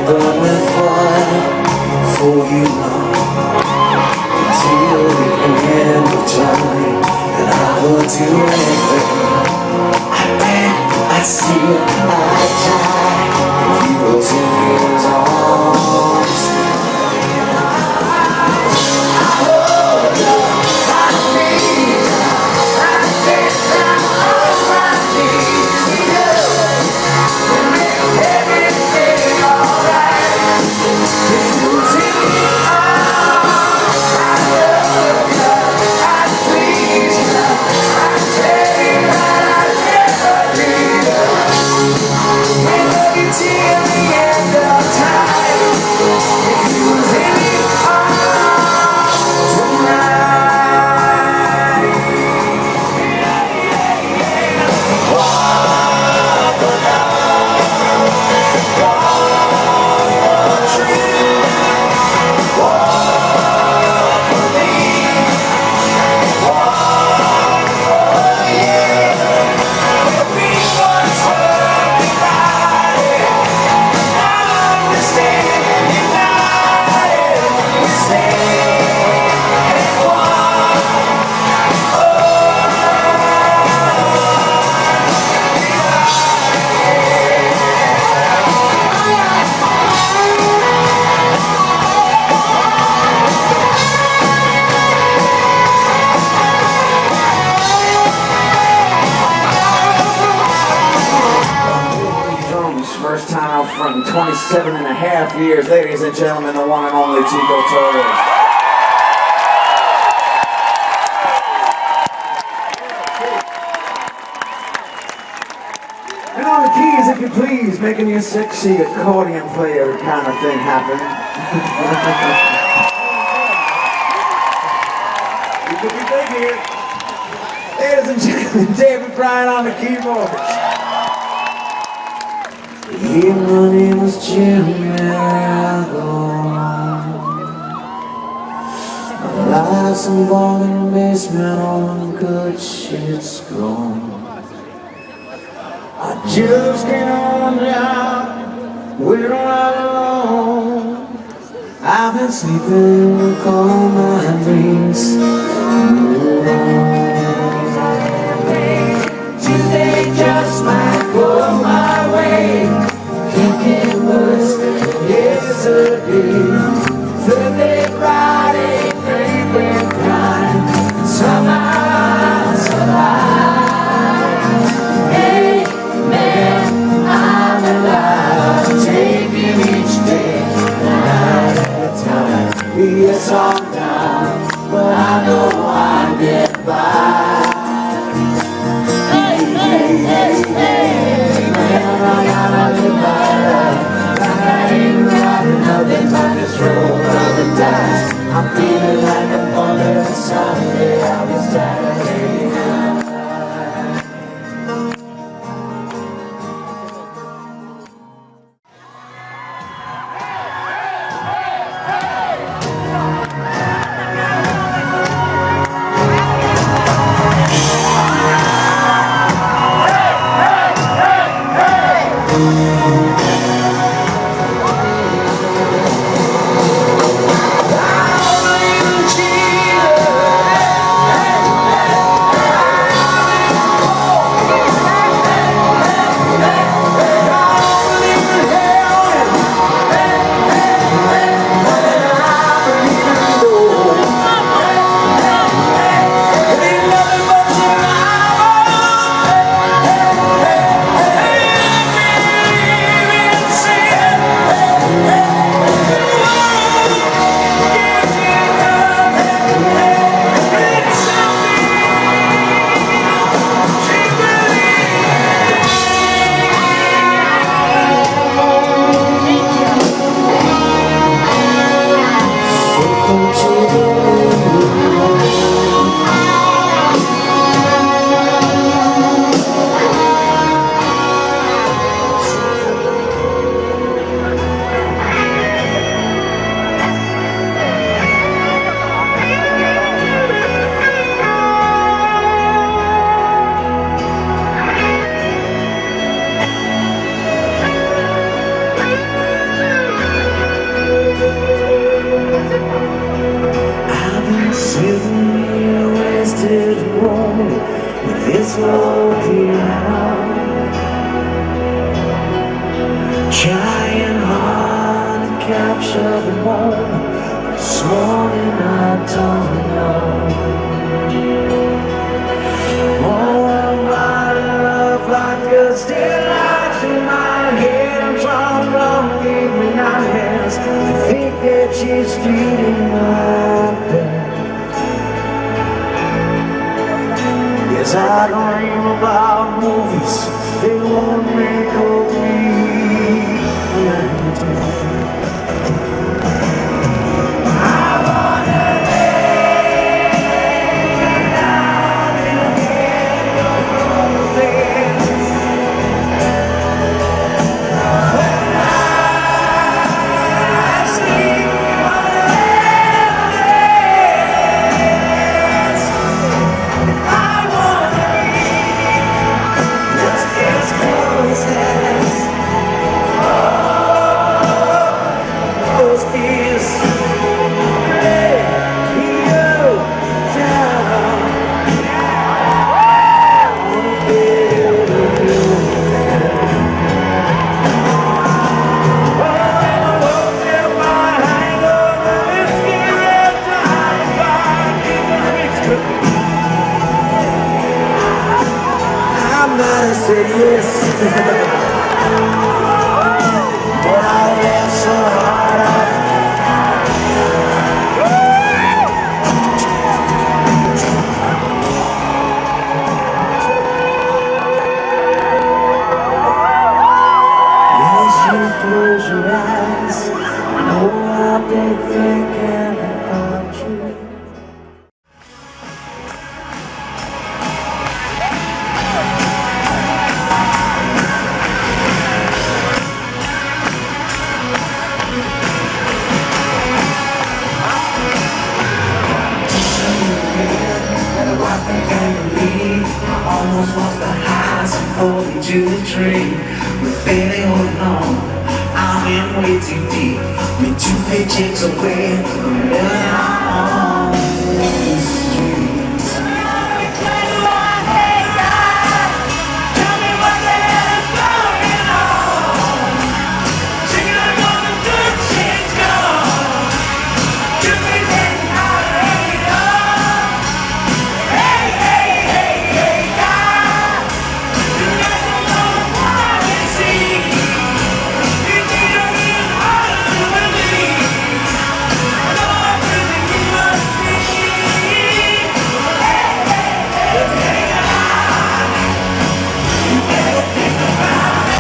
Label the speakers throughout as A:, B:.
A: burn with fire for you until the end of time, and I will do anything. I bet I see you, I die if you was in his arms. First time out front in 27 and a half years, ladies and gentlemen, the one and only Chico Torres. And on the keys, if you please, making your sexy accordion player kind of thing happen. You could be big here. Ladies and gentlemen, David Bryan on the keyboards. Yeah, my name was Jim Mariago. My life's a bargain basement, all the good shit's gone. I just can't hold down, we're all alone. I've been sleeping with all my dreams. Tuesday just might go my way. Thinking was yesterday. Thursday, Friday, Thursday, crying. Somehow alive. Hey, man, I'm alive. Taking each day, night at a time. Yes, I'm down, but I know I'll get by. Hey, hey, hey, hey, man, I gotta live my life. I ain't riding nothing but this road of the dice. I'm feeling like a bullet Sunday. I was Saturday night. I capture the moment. This morning I don't know. Oh, I'm out of love like a still light in my head. I'm trying to keep me my hands. I think that she's feeding my bed. Yes, I dream about movies. They won't make of me. Say yes, but I laughed so hard. Yes, you close your eyes. No, I've been thinking about you.
B: Almost lost the highs and holding to the tree. But baby, hold on, I'm in way too deep. We're 2 paychecks away from living on the streets. Tell me what the hell is going on. Singing like all the good shit's gone. 2 paychecks out of Hey, hey, hey, hey, God. You got to know what I see. You think you're being harder than me. I know I'm really you must be. Hey, hey, hey, hey, God. You better think about it.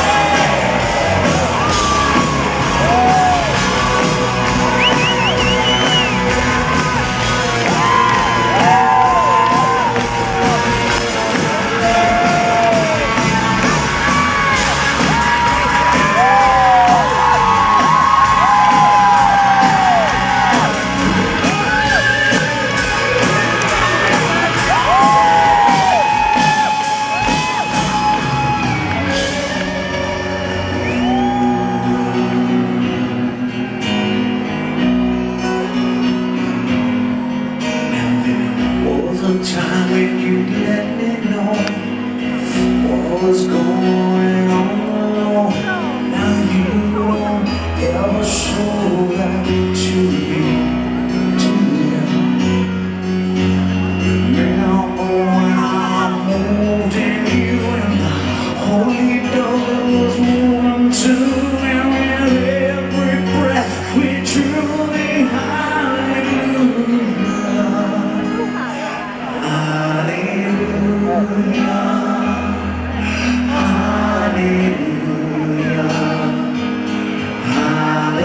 B: Time when you let me know what was going on alone. Now you don't ever show that to me, to them. Remember when I moved in you and the Holy Ghost was moving too, and with every breath we truly hallelujah. Hallelujah, hallelujah.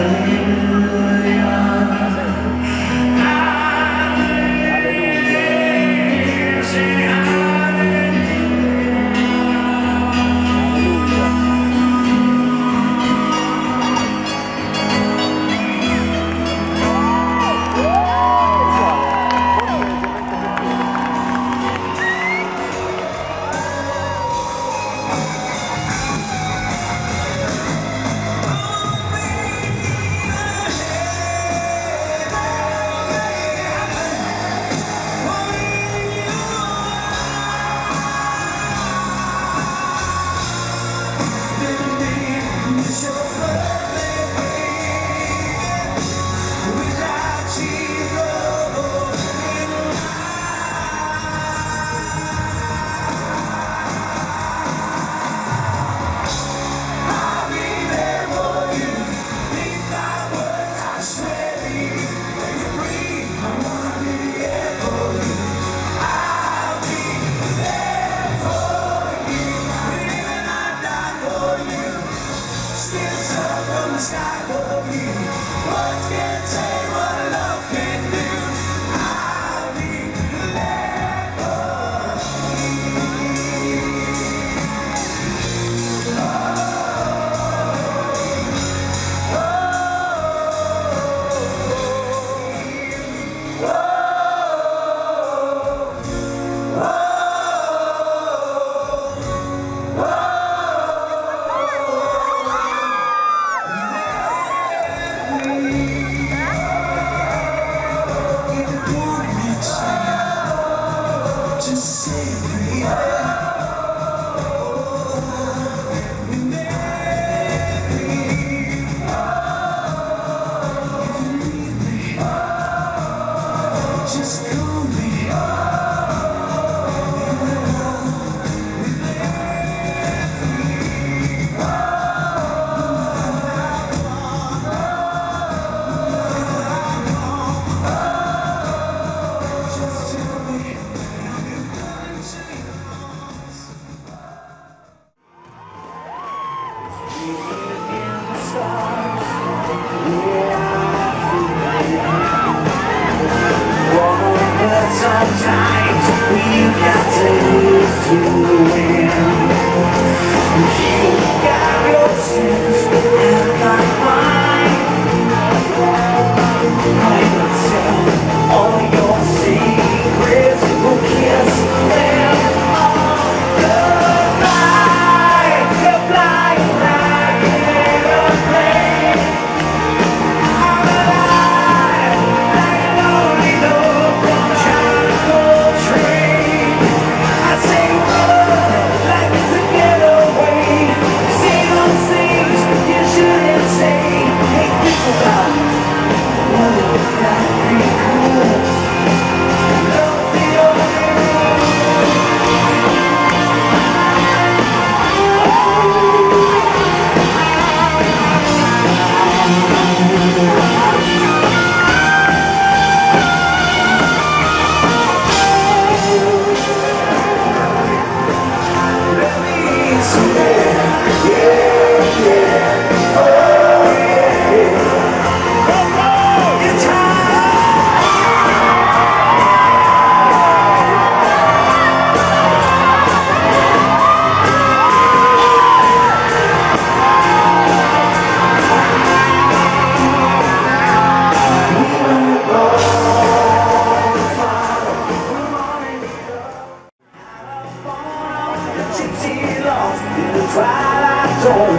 B: Sometimes you got to lose to win. You got your sins, I've got mine. I will tell all your secrets. We'll kiss them all goodbye. You're flying like an airplane. I'm alive, like an only dog from China train. I say like it's a getaway. Say those things you shouldn't say. Hey, think about what if that we could. Love the only lost in the twilight zone.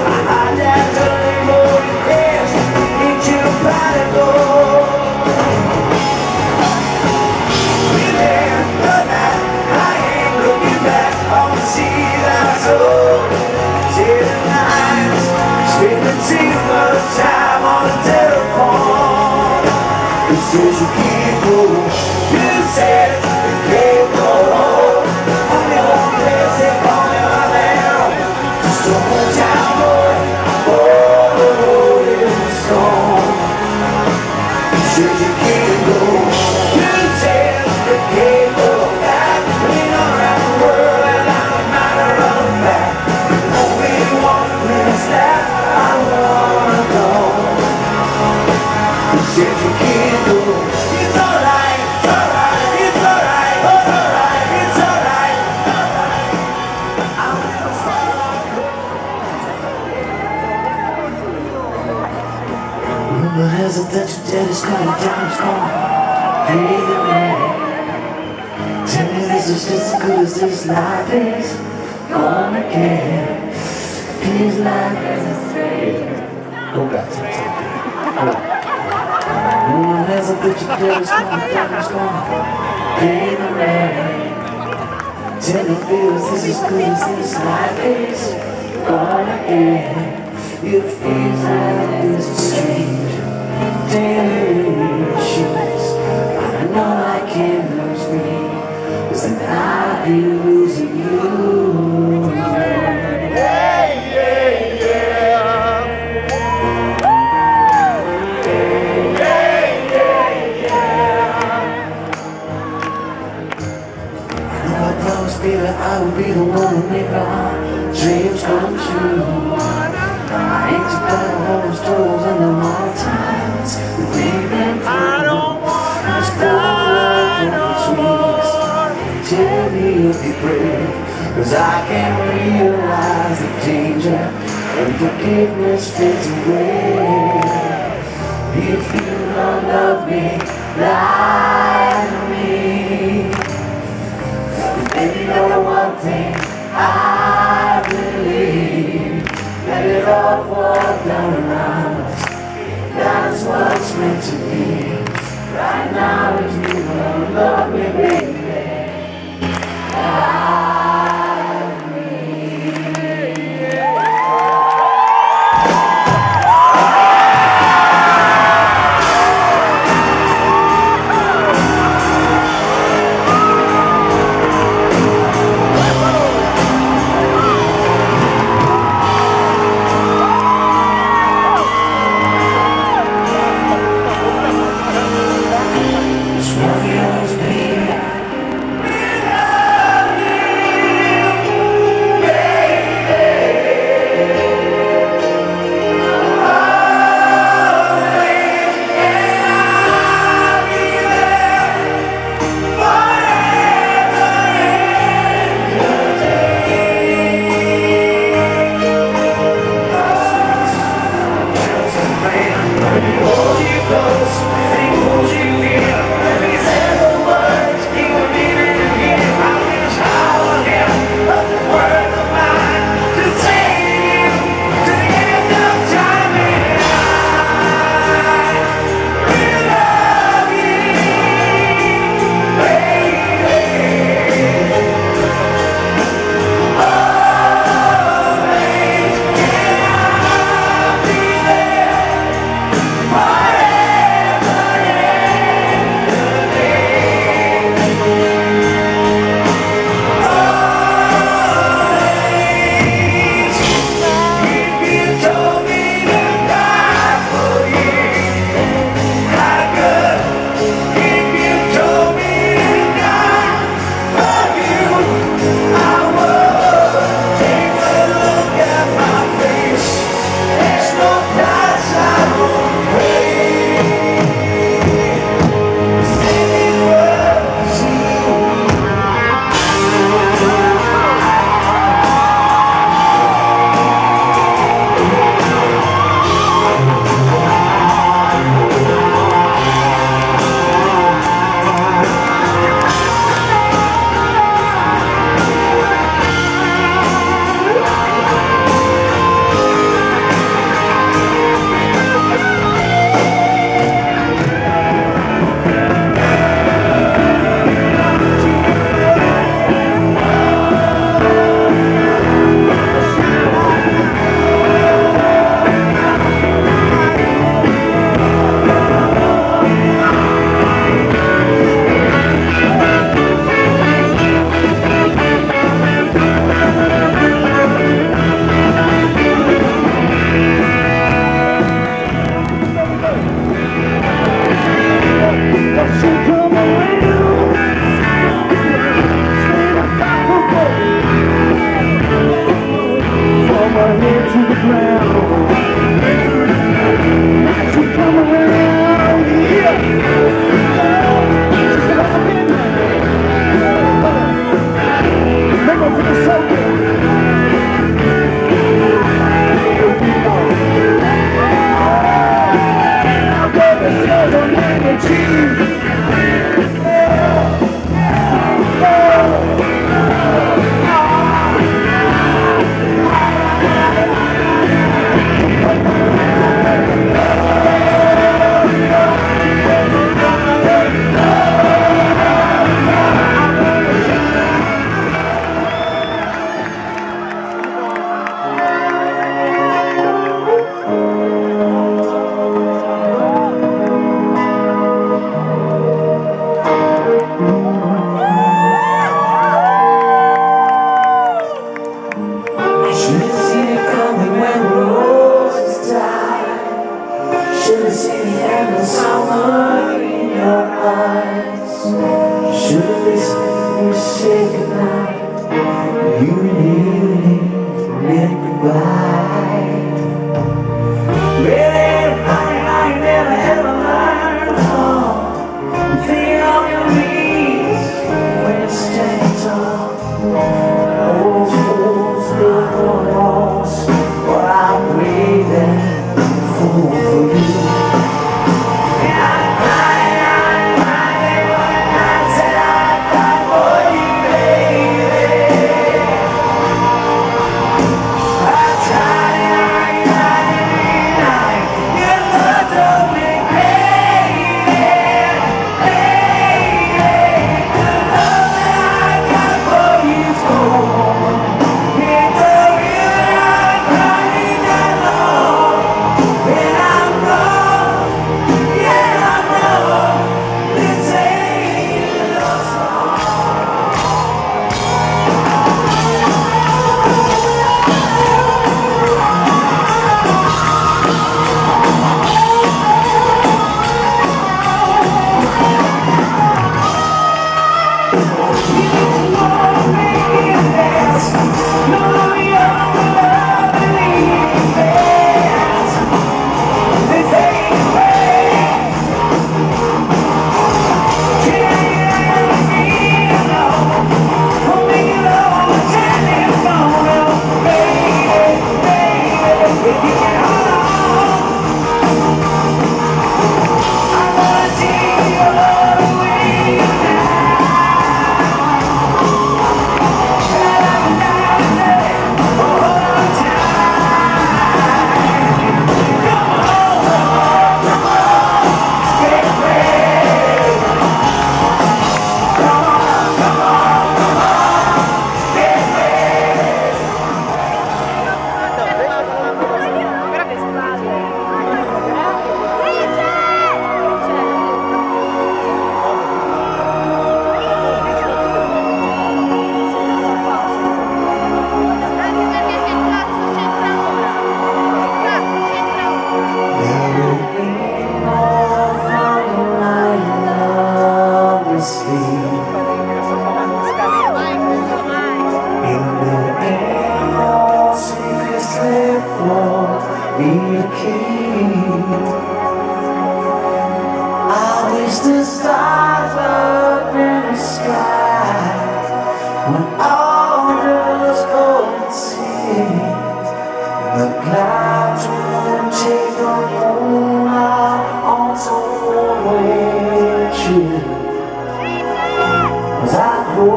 B: I hide that dirty morning crash into the prodigal. We're there the night, I ain't looking back on the sea that I saw. Sailing lines, spending too much time on the telephone. You said you can't go, you said you can't go home. Only one place they call me my man. Just a hometown boy, oh, in the storm. You said you can't go, you said you can't go back. Been around the world and I'm a matter of fact. Only one place that I wanna go. You said you can't go. It's alright, it's alright, it's alright, it's alright, it's alright, it's alright. I'm rumor has it that your daddy's coming down strong. Hey, the man. Tell me this is just as good as this life is gonna get. His life go back to the top. Rumor has it that your daddy's coming down strong. Hey, the man. Tell me this is as good as this life is gonna get. It feels like this strange tensions. I know I can't lose me, 'cause then I'll be losing you. I promise, baby, I will be the one to make our dreams come true. I ain't too bad, a whole story.
A: brave, 'cause I can realize the danger and forgiveness fades away. If you don't love me like me, then you know the one thing I believe, let it all fall down around us. That's what's meant to be. Right now, if you don't love me, baby, I wish the stars up in the sky would all just go and sing. The clouds would take the moon out onto with you. As I go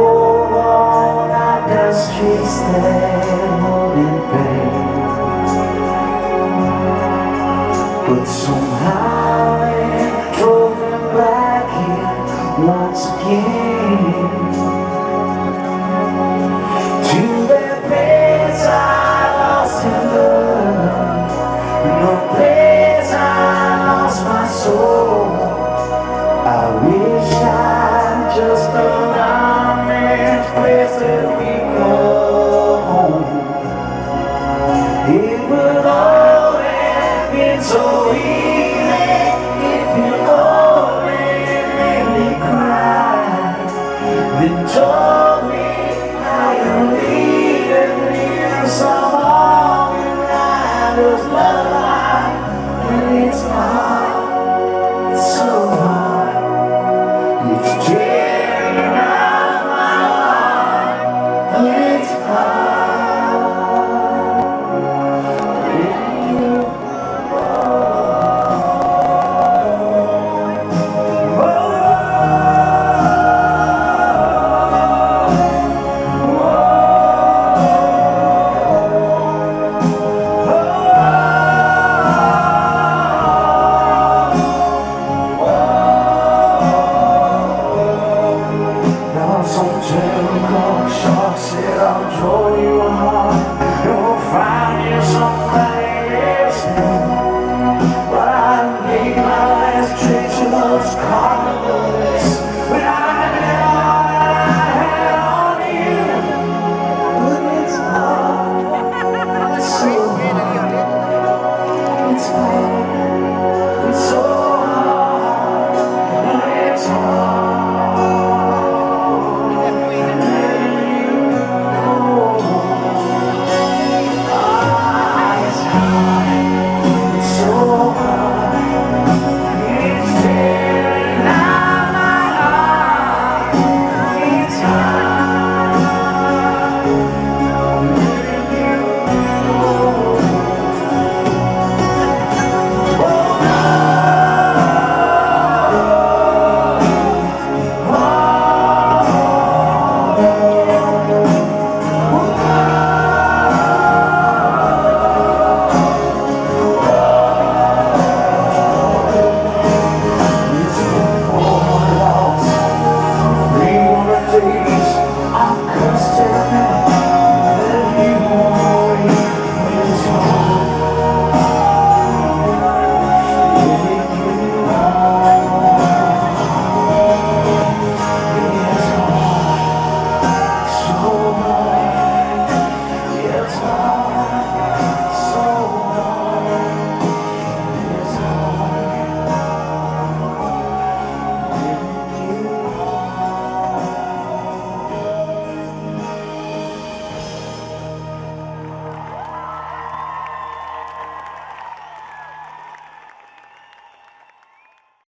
A: on out the streets that wouldn't pay, but somehow